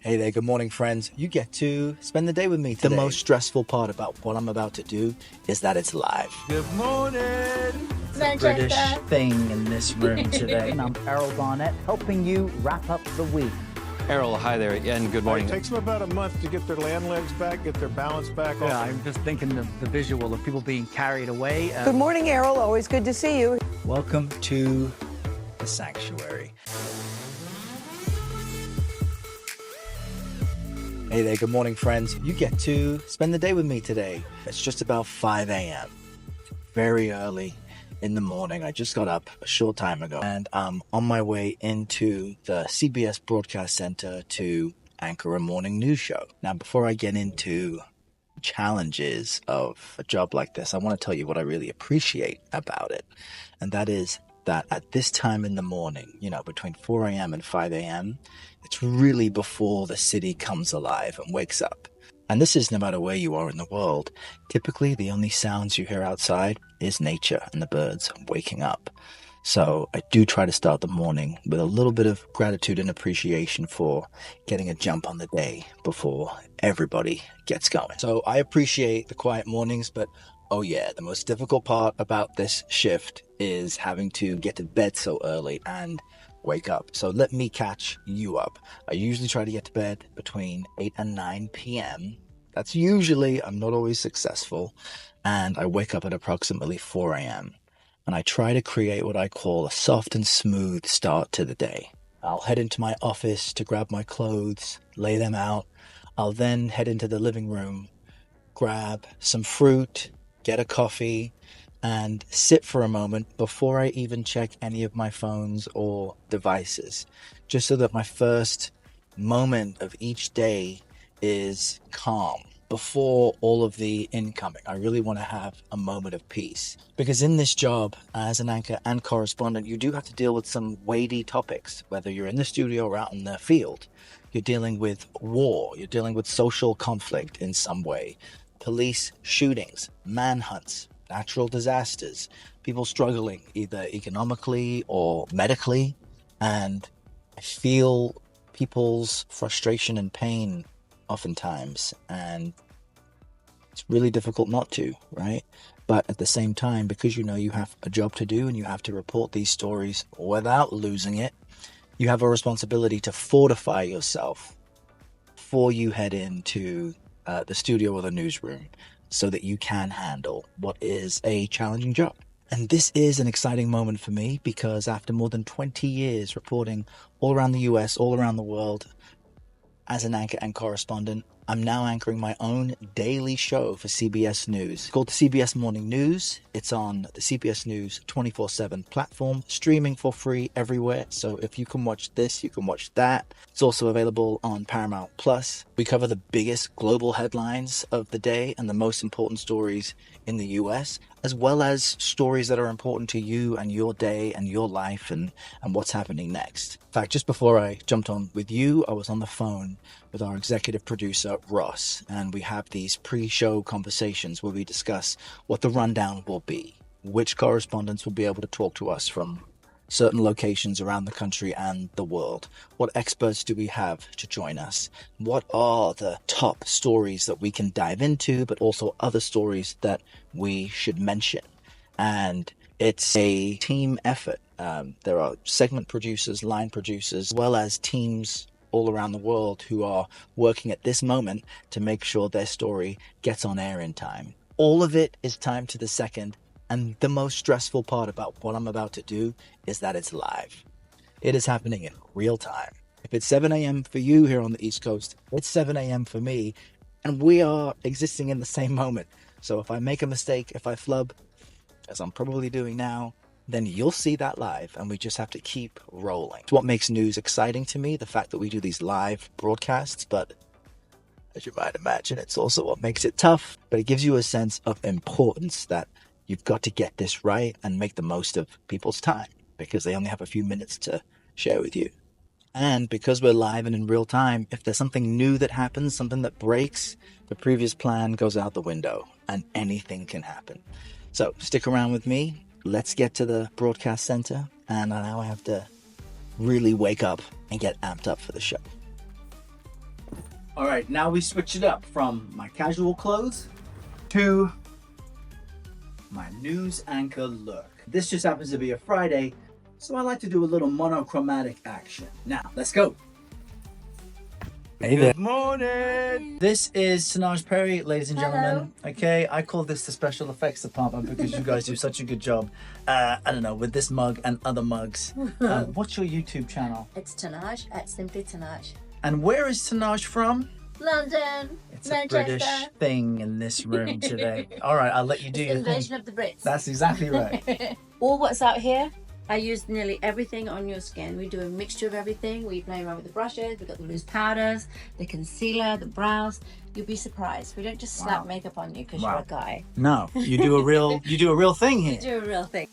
Hey there, good morning, friends. You get to spend the day with me today. The most stressful part about what I'm about to do is that it's live. Good morning. It's a British thing in this room today. And I'm Errol Barnett, helping you wrap up the week. Errol, hi there, and good morning. It takes them about a month to get their land legs back, get their balance back. Yeah, I'm just thinking of the visual of people being carried away. Good morning, Errol. Always good to see you. Welcome to the sanctuary. Hey there, good morning, friends. You get to spend the day with me today. It's just about 5 a.m. Very early in the morning. I just got up a short time ago and I'm on my way into the CBS Broadcast Center to anchor a morning news show. Now, before I get into challenges of a job like this, I want to tell you what I really appreciate about it. And that is that at this time in the morning, between 4 a.m. and 5 a.m., it's really before the city comes alive and wakes up. And this is no matter where you are in the world. Typically, the only sounds you hear outside is nature and the birds waking up. So I do try to start the morning with a little bit of gratitude and appreciation for getting a jump on the day before everybody gets going. So I appreciate the quiet mornings, but oh yeah, the most difficult part about this shift is having to get to bed so early and wake up. So let me catch you up. I usually try to get to bed between 8 and 9 p.m. That's usually, I'm not always successful, and I wake up at approximately 4 a.m. and I try to create what I call a soft and smooth start to the day. I'll head into my office to grab my clothes, lay them out. I'll then head into the living room, grab some fruit, get a coffee, and sit for a moment before I even check any of my phones or devices, just so that my first moment of each day is calm before all of the incoming. I really want to have a moment of peace, because in this job as an anchor and correspondent, you do have to deal with some weighty topics, whether you're in the studio or out in the field. You're dealing with war, you're dealing with social conflict in some way, police shootings, manhunts, natural disasters, people struggling either economically or medically. And I feel people's frustration and pain oftentimes, and it's really difficult not to, right? But at the same time, because you have a job to do and you have to report these stories without losing it, you have a responsibility to fortify yourself before you head into the studio or the newsroom, so that you can handle what is a challenging job. And this is an exciting moment for me, because after more than 20 years reporting all around the US, all around the world as an anchor and correspondent, I'm now anchoring my own daily show for CBS News. It's called the CBS Morning News. It's on the CBS News 24/7 platform, streaming for free everywhere. So if you can watch this, you can watch that. It's also available on Paramount Plus. We cover the biggest global headlines of the day and the most important stories in the US, as well as stories that are important to you and your day and your life and what's happening next. In fact, just before I jumped on with you, I was on the phone with our executive producer, Ross, and we have these pre-show conversations where we discuss what the rundown will be, which correspondents will be able to talk to us from certain locations around the country and the world. What experts do we have to join us? What are the top stories that we can dive into, but also other stories that we should mention? And it's a team effort. There are segment producers, line producers, as well as teams all around the world who are working at this moment to make sure their story gets on air in time. All of it is timed to the second. And the most stressful part about what I'm about to do is that it's live. It is happening in real time. If it's 7 a.m. for you here on the East Coast, it's 7 a.m. for me, and we are existing in the same moment. So if I make a mistake, if I flub, as I'm probably doing now, then you'll see that live, and we just have to keep rolling. It's what makes news exciting to me, the fact that we do these live broadcasts, but as you might imagine, it's also what makes it tough. But it gives you a sense of importance that you've got to get this right and make the most of people's time, because they only have a few minutes to share with you. And because we're live and in real time, if there's something new that happens, something that breaks, the previous plan goes out the window and anything can happen. So stick around with me. Let's get to the broadcast center. And now I have to really wake up and get amped up for the show. All right, now we switch it up from my casual clothes to my news anchor look. This just happens to be a Friday, so I like to do a little monochromatic action. Now, let's go. Hey there. Good morning. This is Sanaj Perry, ladies and gentlemen. Okay, I call this the special effects department because you guys do such a good job. I don't know, with this mug and other mugs. What's your YouTube channel? It's Tanaj at Simply Tanaj. And where is Sanaj from? London, It's Manchester. a British thing in this room today. All right, I'll let you do your Invasion thing. of the Brits. That's exactly right. All what's out here, I use nearly everything on your skin. We do a mixture of everything. We play around with the brushes. We've got the loose powders, the concealer, the brows. You'll be surprised. We don't just slap makeup on you because you're a guy. No, you do a real thing here. We do a real thing.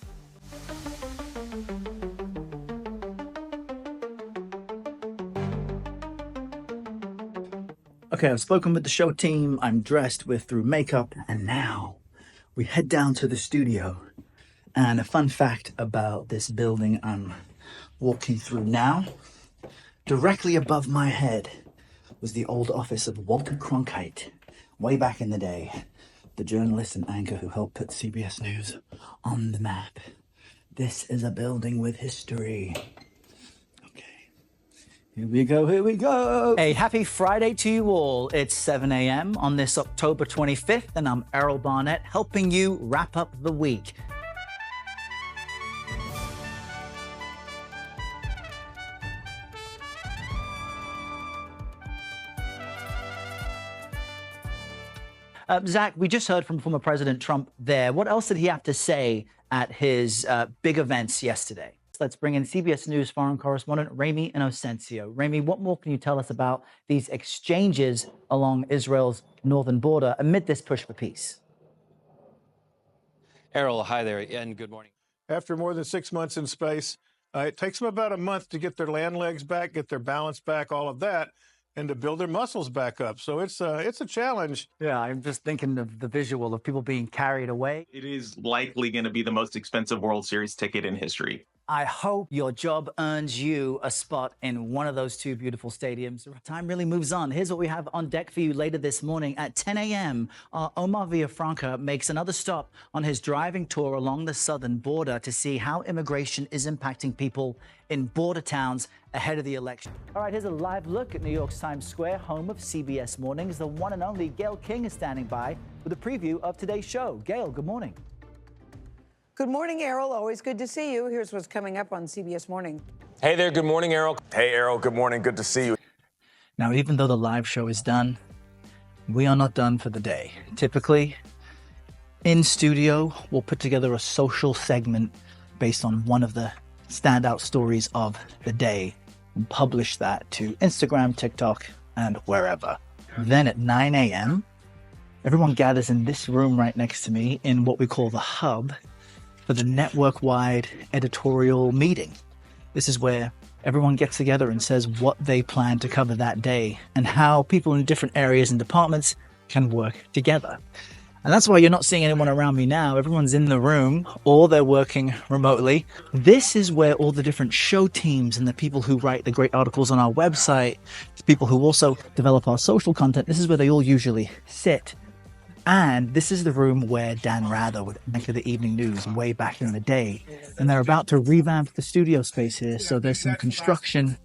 Okay, I've spoken with the show team. I'm dressed through makeup, and now we head down to the studio. And a fun fact about this building I'm walking through now, directly above my head was the old office of Walter Cronkite, way back in the day, the journalist and anchor who helped put CBS News on the map. This is a building with history. Here we go. A happy Friday to you all. It's 7 a.m. on this October 25th, and I'm Errol Barnett, helping you wrap up the week. Zach, we just heard from former President Trump there. What else did he have to say at his big events yesterday? Let's bring in CBS News foreign correspondent Ramy Inocencio. Ramy, what more can you tell us about these exchanges along Israel's northern border amid this push for peace? Errol, hi there, and good morning. After more than 6 months in space, it takes them about a month to get their land legs back, get their balance back, all of that, and to build their muscles back up. So it's a challenge. Yeah, I'm just thinking of the visual of people being carried away. It is likely going to be the most expensive World Series ticket in history. I hope your job earns you a spot in one of those two beautiful stadiums. Time really moves on. Here's what we have on deck for you later this morning at 10 a.m. Omar Villafranca makes another stop on his driving tour along the southern border to see how immigration is impacting people in border towns ahead of the election. All right, here's a live look at New York's Times Square, home of CBS Mornings. The one and only Gail King is standing by with a preview of today's show. Gail, good morning. Good morning, Errol. Always good to see you. Here's what's coming up on CBS Morning. Hey there, good morning, Errol. Hey, Errol, good morning. Good to see you. Now, even though the live show is done, we are not done for the day. Typically, in studio, we'll put together a social segment based on one of the standout stories of the day and publish that to Instagram, TikTok, and wherever. Then at 9 a.m., everyone gathers in this room right next to me in what we call the hub for the network-wide editorial meeting. This is where everyone gets together and says what they plan to cover that day and how people in different areas and departments can work together. And that's why you're not seeing anyone around me now. Everyone's in the room or they're working remotely. This is where all the different show teams and the people who write the great articles on our website, the people who also develop our social content, this is where they all usually sit. And this is the room where Dan Rather would anchor the evening news way back in the day. And they're about to revamp the studio space here. So there's some construction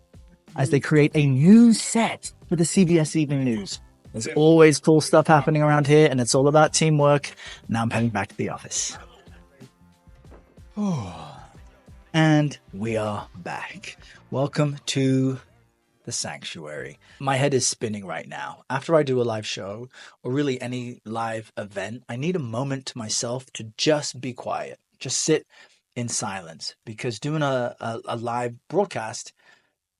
as they create a new set for the CBS Evening News. There's always cool stuff happening around here, and it's all about teamwork. Now I'm heading back to the office. And we are back. Welcome to the sanctuary. My head is spinning right now. After I do a live show, or really any live event, I need a moment to myself to just be quiet, just sit in silence, because doing a live broadcast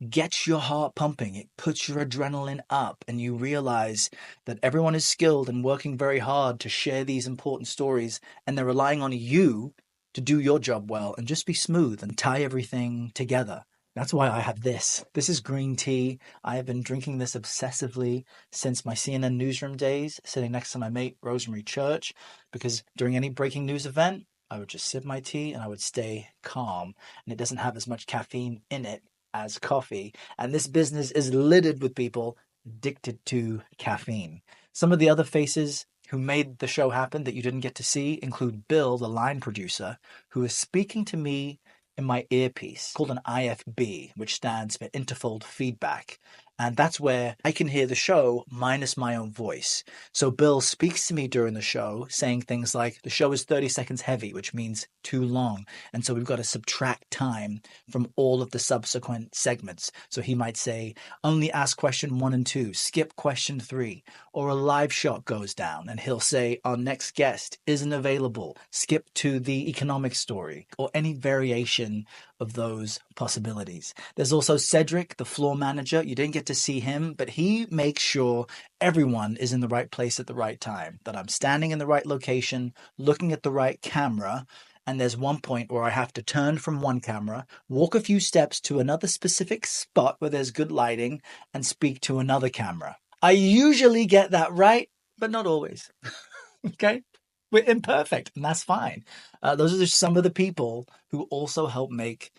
gets your heart pumping. It puts your adrenaline up, and you realize that everyone is skilled and working very hard to share these important stories, and they're relying on you to do your job well and just be smooth and tie everything together. That's why I have this. This is green tea. I have been drinking this obsessively since my CNN newsroom days, sitting next to my mate, Rosemary Church, because during any breaking news event, I would just sip my tea and I would stay calm. And it doesn't have as much caffeine in it as coffee. And this business is littered with people addicted to caffeine. Some of the other faces who made the show happen that you didn't get to see include Bill, the line producer, who is speaking to me in my earpiece, called an IFB, which stands for interfold feedback. And that's where I can hear the show minus my own voice. So Bill speaks to me during the show, saying things like, the show is 30 seconds heavy, which means too long. And so we've got to subtract time from all of the subsequent segments. So he might say, only ask question 1 and 2, skip question 3, or a live shot goes down. And he'll say, our next guest isn't available, skip to the economic story, or any variation of those possibilities. There's also Cedric, the floor manager. You didn't get to see him, but he makes sure everyone is in the right place at the right time, that I'm standing in the right location, looking at the right camera. And there's one point where I have to turn from one camera, walk a few steps to another specific spot where there's good lighting, and speak to another camera. I usually get that right, but not always. Okay? We're imperfect, and that's fine. Those are just some of the people who also help make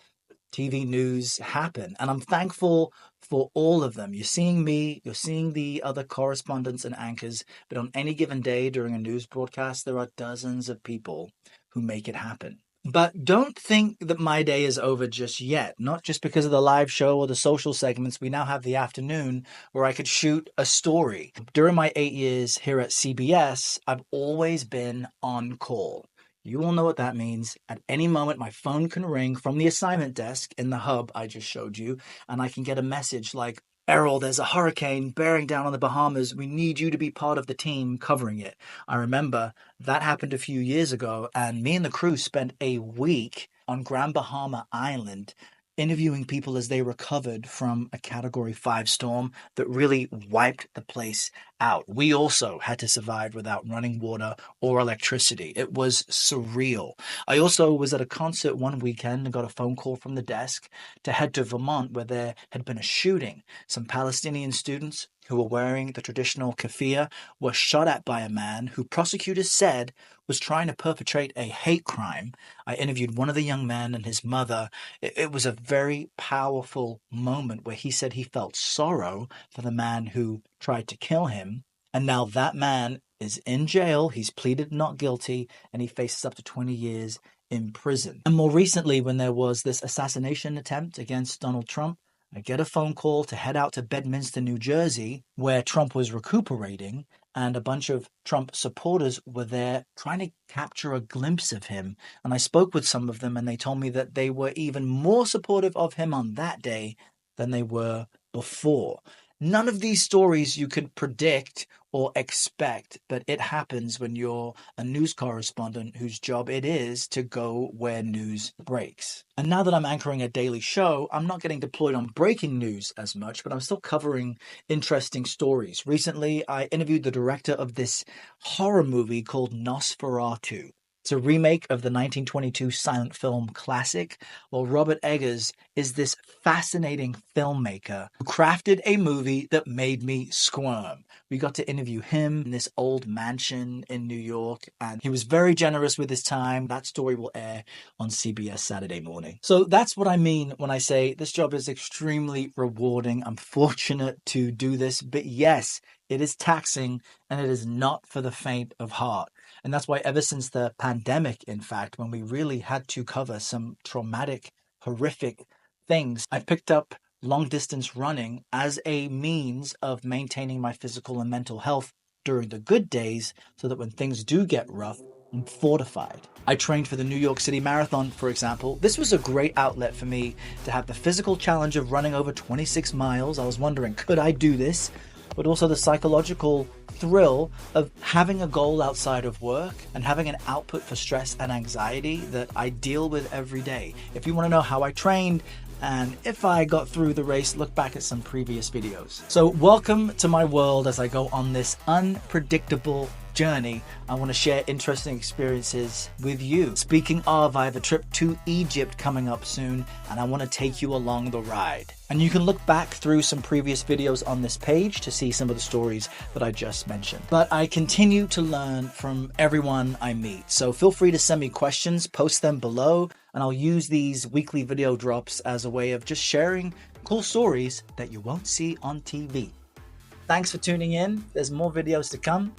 TV news happen. And I'm thankful for all of them. You're seeing me, you're seeing the other correspondents and anchors, but on any given day during a news broadcast, there are dozens of people who make it happen. But don't think that my day is over just yet. Not just because of the live show or the social segments. We now have the afternoon where I could shoot a story. During my 8 years here at CBS, I've always been on call. You all know what that means. At any moment, my phone can ring from the assignment desk in the hub I just showed you, and I can get a message like, Errol, there's a hurricane bearing down on the Bahamas. We need you to be part of the team covering it. I remember that happened a few years ago, and me and the crew spent a week on Grand Bahama Island interviewing people as they recovered from a Category 5 storm that really wiped the place out. We also had to survive without running water or electricity. It was surreal. I also was at a concert one weekend and got a phone call from the desk to head to Vermont, where there had been a shooting. Some Palestinian students who were wearing the traditional keffiyeh were shot at by a man who prosecutors said was trying to perpetrate a hate crime. I interviewed one of the young men and his mother. It was a very powerful moment where he said he felt sorrow for the man who tried to kill him. And now that man is in jail. He's pleaded not guilty, and he faces up to 20 years in prison. And more recently, when there was this assassination attempt against Donald Trump, I get a phone call to head out to Bedminster, New Jersey, where Trump was recuperating, and a bunch of Trump supporters were there trying to capture a glimpse of him. And I spoke with some of them, and they told me that they were even more supportive of him on that day than they were before. None of these stories you could predict or expect, but it happens when you're a news correspondent whose job it is to go where news breaks. And now that I'm anchoring a daily show, I'm not getting deployed on breaking news as much, but I'm still covering interesting stories. Recently, I interviewed the director of this horror movie called Nosferatu. It's a remake of the 1922 silent film classic. Well, Robert Eggers is this fascinating filmmaker who crafted a movie that made me squirm. We got to interview him in this old mansion in New York, and he was very generous with his time. That story will air on CBS Saturday morning. So that's what I mean when I say this job is extremely rewarding. I'm fortunate to do this, but yes, it is taxing, and it is not for the faint of heart. And that's why ever since the pandemic, in fact, when we really had to cover some traumatic, horrific things, I picked up long distance running as a means of maintaining my physical and mental health during the good days, so that when things do get rough, I'm fortified. I trained for the New York City Marathon, for example. This was a great outlet for me to have the physical challenge of running over 26 miles. I was wondering, could I do this? But also the psychological thrill of having a goal outside of work and having an output for stress and anxiety that I deal with every day. If you want to know how I trained and if I got through the race, look back at some previous videos. So welcome to my world as I go on this unpredictable journey. I want to share interesting experiences with you. Speaking of, I have a trip to Egypt coming up soon, and I want to take you along the ride. And you can look back through some previous videos on this page to see some of the stories that I just mentioned. But I continue to learn from everyone I meet. So feel free to send me questions, post them below, and I'll use these weekly video drops as a way of just sharing cool stories that you won't see on TV. Thanks for tuning in. There's more videos to come.